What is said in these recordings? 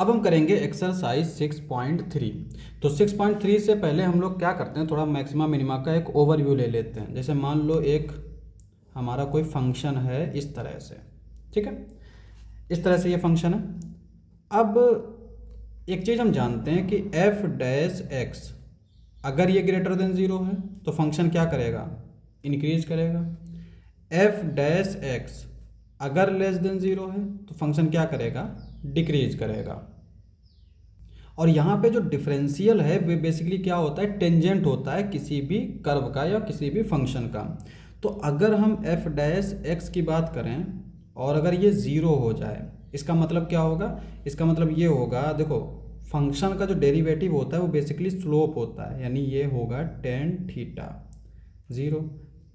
अब हम करेंगे एक्सरसाइज 6.3। तो 6.3 से पहले हम लोग क्या करते हैं, थोड़ा मैक्सिमा मिनिमा का एक ओवरव्यू ले लेते हैं। जैसे मान लो एक हमारा कोई फंक्शन है इस तरह से, ठीक है, इस तरह से ये फंक्शन है। अब एक चीज़ हम जानते हैं कि एफ डैश एक्स अगर ये ग्रेटर देन ज़ीरो है तो फंक्शन क्या करेगा, इंक्रीज करेगा। एफ डैश एक्स अगर लेस देन ज़ीरो है तो फंक्शन क्या करेगा, डिक्रीज करेगा। और यहाँ पे जो डिफरेंशियल है वे बेसिकली क्या होता है, टेंजेंट होता है किसी भी कर्व का या किसी भी फंक्शन का। तो अगर हम एफ डैश एक्स की बात करें और अगर ये ज़ीरो हो जाए, इसका मतलब क्या होगा, इसका मतलब ये होगा, देखो फंक्शन का जो डेरिवेटिव होता है वो बेसिकली स्लोप होता है, यानी ये होगा टेन थीटा ज़ीरो,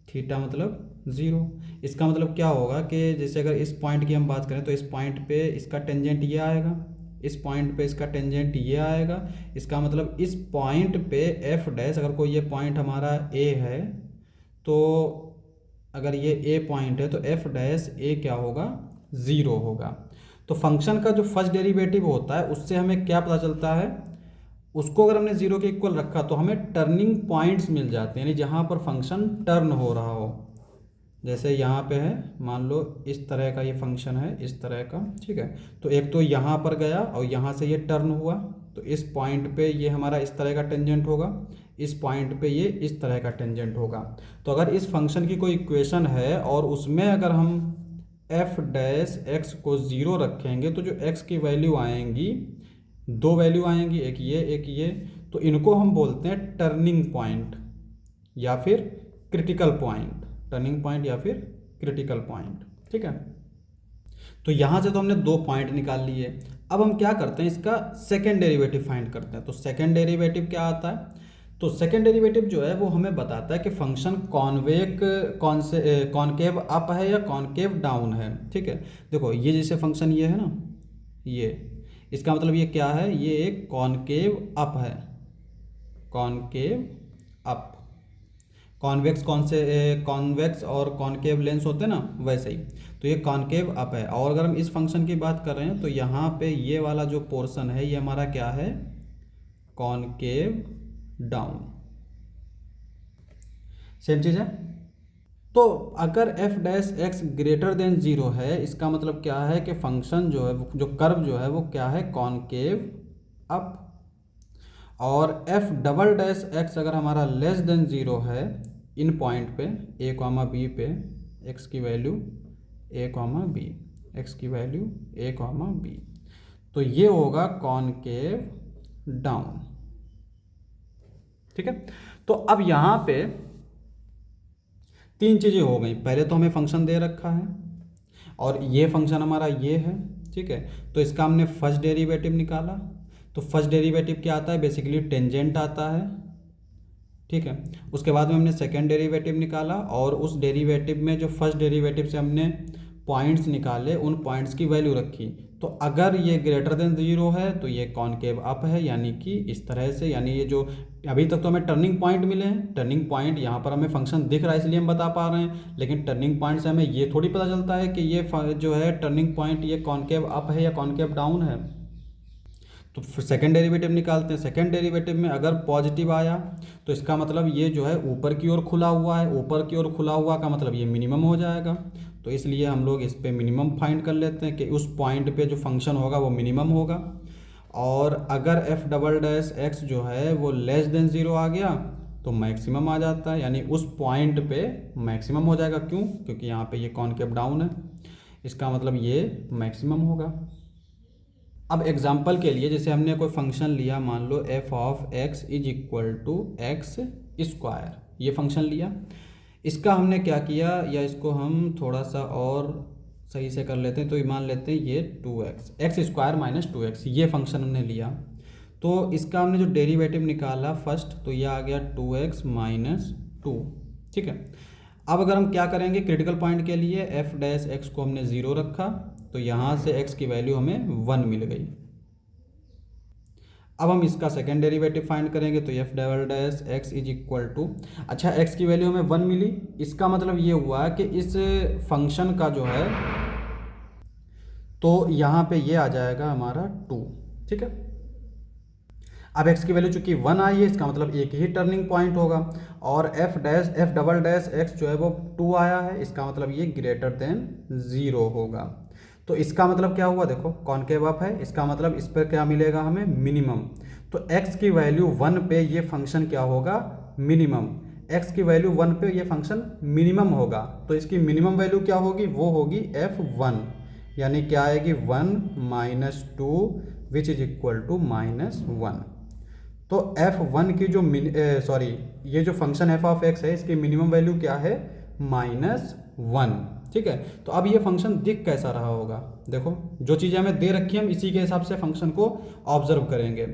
थीटा मतलब ज़ीरो। इसका मतलब क्या होगा कि जैसे अगर इस पॉइंट की हम बात करें तो इस पॉइंट पे इसका टेंजेंट ये आएगा, इस पॉइंट पे इसका टेंजेंट ये आएगा। इसका मतलब इस पॉइंट पे एफ डैश, अगर कोई ये पॉइंट हमारा ए है तो अगर ये ए पॉइंट है तो एफ डैश ए क्या होगा, ज़ीरो होगा। तो फंक्शन का जो फर्स्ट डेरिवेटिव होता है उससे हमें क्या पता चलता है, उसको अगर हमने ज़ीरो के इक्वल रखा तो हमें टर्निंग पॉइंट्स मिल जाते हैं, यानी जहाँ पर फंक्शन टर्न हो रहा हो। जैसे यहाँ पे है, मान लो इस तरह का ये फंक्शन है, इस तरह का, ठीक है। तो एक तो यहाँ पर गया और यहाँ से ये टर्न हुआ, तो इस पॉइंट पे ये हमारा इस तरह का टेंजेंट होगा, इस पॉइंट पे ये इस तरह का टेंजेंट होगा। तो अगर इस फंक्शन की कोई इक्वेशन है और उसमें अगर हम एफ डैश एक्स को ज़ीरो रखेंगे तो जो एक्स की वैल्यू आएंगी, दो वैल्यू आएंगी, एक ये, तो इनको हम बोलते हैं टर्निंग पॉइंट या फिर क्रिटिकल पॉइंट, टर्निंग पॉइंट या फिर क्रिटिकल पॉइंट, ठीक है। तो यहाँ से तो हमने दो पॉइंट निकाल लिए। अब हम क्या करते हैं, इसका सेकेंड डेरिवेटिव फाइंड करते हैं। तो सेकेंड डेरिवेटिव क्या आता है, तो सेकेंड डेरिवेटिव जो है वो हमें बताता है कि फंक्शन कॉनकेव अप है या कॉनकेव डाउन है, ठीक है। देखो ये जैसे फंक्शन ये है ना, ये इसका मतलब ये क्या है, ये एक कॉनकेव अप है, कॉनकेव अप। कॉन्वेक्स और कॉनकेव लेंस होते हैं ना, वैसे ही। तो ये कॉनकेव अप है। और अगर हम इस फंक्शन की बात कर रहे हैं तो यहाँ पे ये वाला जो पोर्शन है ये हमारा क्या है, कॉनकेव डाउन। सेम चीज़ है। तो अगर F dash x greater than zero है, इसका मतलब क्या है कि फंक्शन जो है, जो कर्व जो है वो क्या है, कॉनकेव अप। और एफ डबल डैश एक्स अगर हमारा लेस देन ज़ीरो है, इन पॉइंट पे ए कॉमा बी पे, एक्स की वैल्यू ए कॉमा बी, एक्स की वैल्यू ए कॉमा बी, तो ये होगा कॉनकेव डाउन, ठीक है। तो अब यहाँ पे तीन चीज़ें हो गई। पहले तो हमें फंक्शन दे रखा है और ये फंक्शन हमारा ये है, ठीक है। तो इसका हमने फर्स्ट डेरिवेटिव निकाला। तो फर्स्ट डेरिवेटिव क्या आता है, बेसिकली टेंजेंट आता है, ठीक है। उसके बाद में हमने सेकेंड डेरिवेटिव निकाला और उस डेरिवेटिव में जो फर्स्ट डेरिवेटिव से हमने पॉइंट्स निकाले, उन पॉइंट्स की वैल्यू रखी। तो अगर ये ग्रेटर देन ज़ीरो है तो ये कॉनकेव अप है, यानी कि इस तरह से, यानी ये जो अभी तक तो हमें टर्निंग पॉइंट मिले हैं, टर्निंग पॉइंट यहाँ पर हमें फंक्शन दिख रहा है इसलिए हम बता पा रहे हैं, लेकिन टर्निंग पॉइंट से हमें ये थोड़ी पता चलता है कि ये जो है टर्निंग पॉइंट ये कॉनकेव अप है या कॉनकेव डाउन है। तो फिर सेकेंड डेरिवेटिव निकालते हैं। सेकेंड डेरिवेटिव में अगर पॉजिटिव आया तो इसका मतलब ये जो है ऊपर की ओर खुला हुआ है, ऊपर की ओर खुला हुआ का मतलब ये मिनिमम हो जाएगा। तो इसलिए हम लोग इस पे मिनिमम फाइंड कर लेते हैं कि उस पॉइंट पे जो फंक्शन होगा वो मिनिमम होगा। और अगर एफ डबल डैश एक्स जो है वो लेस देन ज़ीरो आ गया तो मैक्सिमम आ जाता है, यानी उस पॉइंट पे मैक्सिमम हो जाएगा। क्यों, क्योंकि यहाँ पे ये कॉनकेव डाउन है, इसका मतलब ये मैक्सिमम होगा। अब एग्जाम्पल के लिए जैसे हमने कोई फंक्शन लिया, मान लो F of X is equal to X square, ये फंक्शन लिया। इसका हमने क्या किया, या इसको हम थोड़ा सा और सही से कर लेते हैं, तो मान लेते हैं ये 2x, x square minus 2x, ये फंक्शन हमने लिया। तो इसका हमने जो डेरिवेटिव निकाला फर्स्ट, तो ये आ गया 2x माइनस 2, ठीक है। अब अगर हम क्या करेंगे, क्रिटिकल पॉइंट के लिए एफ डैश एक्स को हमने ज़ीरो रखा, तो यहाँ से x की वैल्यू हमें 1 मिल गई। अब हम इसका सेकेंड डेरिवेटिव फाइंड करेंगे, तो F double dash X is equal to, अच्छा x की वैल्यू हमें 1 मिली, इसका मतलब ये हुआ कि इस फंक्शन का जो है, तो यहाँ पे ये आ जाएगा हमारा 2, ठीक है। अब x की वैल्यू चूंकि 1 आई है, इसका मतलब एक ही टर्निंग पॉइंट होगा, और f डबल डैश x जो है वो 2 आया है, इसका मतलब ये ग्रेटर देन 0 होगा। तो इसका मतलब क्या हुआ, देखो कॉनकेव अप है, इसका मतलब इस पर क्या मिलेगा हमें, मिनिमम। तो x की वैल्यू 1 पे ये फंक्शन क्या होगा, मिनिमम। x की वैल्यू 1 पे ये फंक्शन मिनिमम होगा, तो इसकी मिनिमम वैल्यू क्या होगी, वो होगी f1, यानी क्या आएगी 1 minus 2 which is equal to -1। तो f1 की जो सॉरी ये जो फंक्शन f ऑफ x है, इसकी मिनिमम वैल्यू क्या है, -1। ठीक है। तो अब ये फंक्शन दिख कैसा रहा होगा, देखो जो चीज़ें हमें दे रखी है हम इसी के हिसाब से फंक्शन को ऑब्जर्व करेंगे।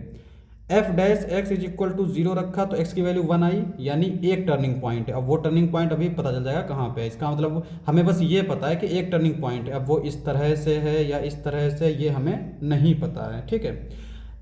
f dash x is equal to 0 रखा तो x की वैल्यू 1 आई, यानी एक टर्निंग पॉइंट है। अब वो टर्निंग पॉइंट अभी पता चल जाएगा कहाँ पे है, इसका मतलब हमें बस ये पता है कि एक टर्निंग पॉइंट है। अब वो इस तरह से है या इस तरह से, ये हमें नहीं पता है। ठीक है।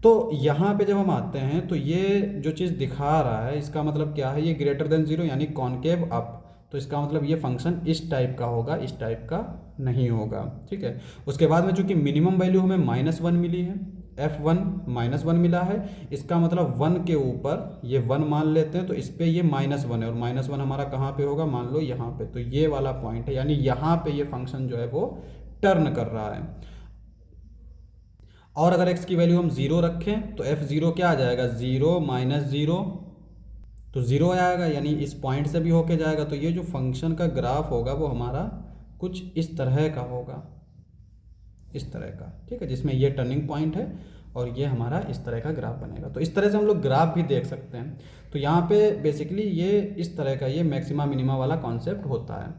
तो यहाँ पे जब हम आते हैं तो ये जो चीज़ दिखा रहा है, इसका मतलब क्या है, ये ग्रेटर देन 0 यानी कॉनकेव अप। तो इसका मतलब ये फंक्शन इस टाइप का होगा, इस टाइप का नहीं होगा। ठीक है। उसके बाद में चूंकि मिनिमम वैल्यू हमें -1 मिली है, f1 -1 मिला है, इसका मतलब 1 के ऊपर ये 1 मान लेते हैं, तो इस पे ये -1 है, और -1 हमारा कहाँ पे होगा, मान लो यहाँ पे। तो ये वाला पॉइंट है, यानी यहाँ पे ये फंक्शन जो है वो टर्न कर रहा है। और अगर x की वैल्यू हम 0 रखें तो f0 क्या आ जाएगा, 0 माइनस 0, तो 0 आएगा, यानी इस पॉइंट से भी होके जाएगा। तो ये जो फंक्शन का ग्राफ होगा वो हमारा कुछ इस तरह का होगा, इस तरह का। ठीक है, जिसमें ये टर्निंग पॉइंट है और ये हमारा इस तरह का ग्राफ बनेगा। तो इस तरह से हम लोग ग्राफ भी देख सकते हैं। तो यहाँ पे बेसिकली ये इस तरह का ये मैक्सिमा मिनिमा वाला कॉन्सेप्ट होता है।